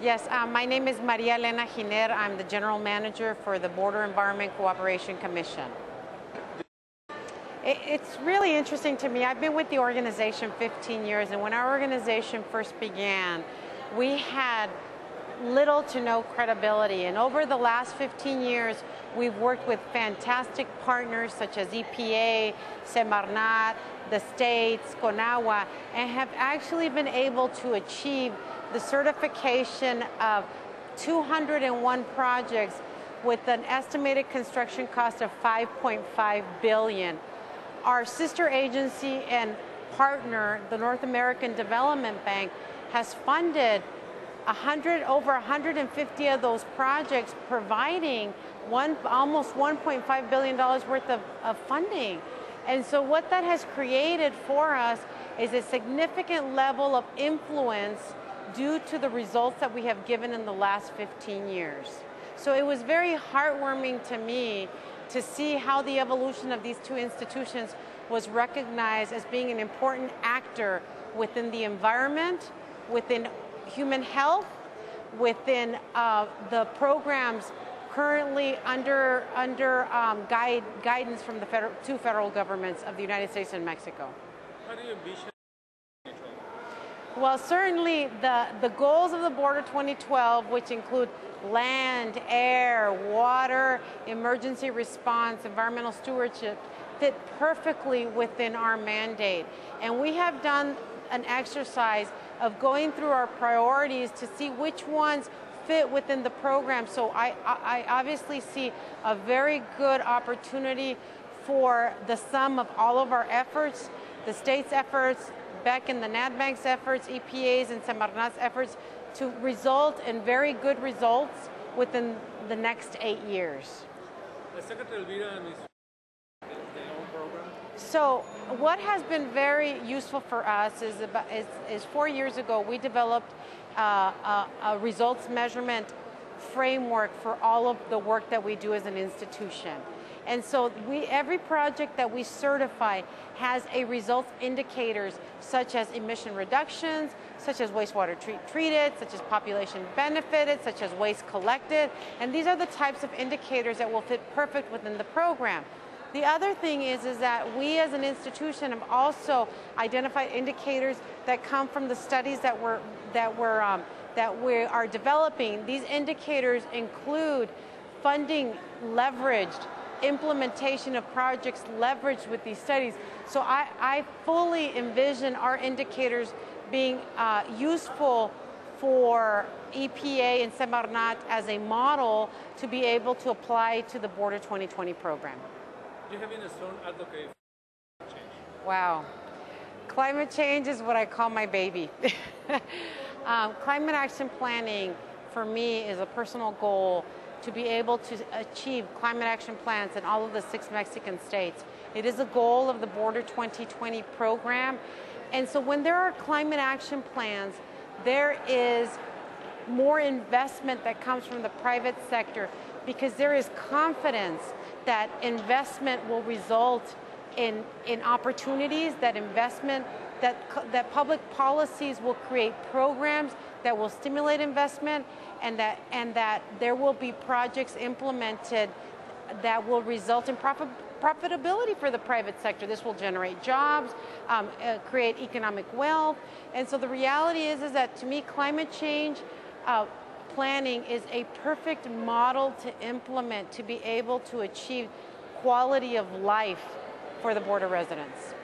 Yes, my name is Maria Elena. I'm the General Manager for the Border Environment Cooperation Commission. It's really interesting to me. I've been with the organization 15 years, and when our organization first began, we had little to no credibility. And over the last 15 years, we've worked with fantastic partners such as EPA, Semarnat, the states, Conagua, and have actually been able to achieve the certification of 201 projects with an estimated construction cost of $5.5 billion. Our sister agency and partner, the North American Development Bank, has funded over 150 of those projects, providing almost $1.5 billion worth of funding. And so what that has created for us is a significant level of influence due to the results that we have given in the last 15 years. So it was very heartwarming to me to see how the evolution of these two institutions was recognized as being an important actor within the environment, within human health, within the programs currently under guidance from the two federal governments of the United States and Mexico. How do you envision? Well, certainly the goals of the Border 2012, which include land, air, water, emergency response, environmental stewardship, fit perfectly within our mandate. And we have done an exercise of going through our priorities to see which ones fit within the program. So I obviously see a very good opportunity for the sum of all of our efforts, the state's efforts, Beck and the NatBank's efforts, EPA's and Semarnat's efforts, to result in very good results within the next 8 years. So what has been very useful for us is 4 years ago we developed a results measurement framework for all of the work that we do as an institution. And so every project that we certify has a results indicators such as emission reductions, such as wastewater treated, such as population benefited, such as waste collected. And these are the types of indicators that will fit perfect within the program. The other thing is that we as an institution have also identified indicators that come from the studies that we are developing. These indicators include funding leveraged, implementation of projects leveraged with these studies. So I fully envision our indicators being useful for EPA and Semarnat as a model to be able to apply to the Border 2020 program. You have been a strong advocate for climate change. Wow. Climate change is what I call my baby. Climate action planning for me is a personal goal to be able to achieve climate action plans in all of the 6 Mexican states. It is a goal of the Border 2020 program. And so when there are climate action plans, there is more investment that comes from the private sector because there is confidence that investment will result in opportunities, that public policies will create programs that will stimulate investment, and that there will be projects implemented that will result in profitability for the private sector. This will generate jobs, create economic wealth. And so the reality is that to me, climate change planning is a perfect model to implement to be able to achieve quality of life for the border residents.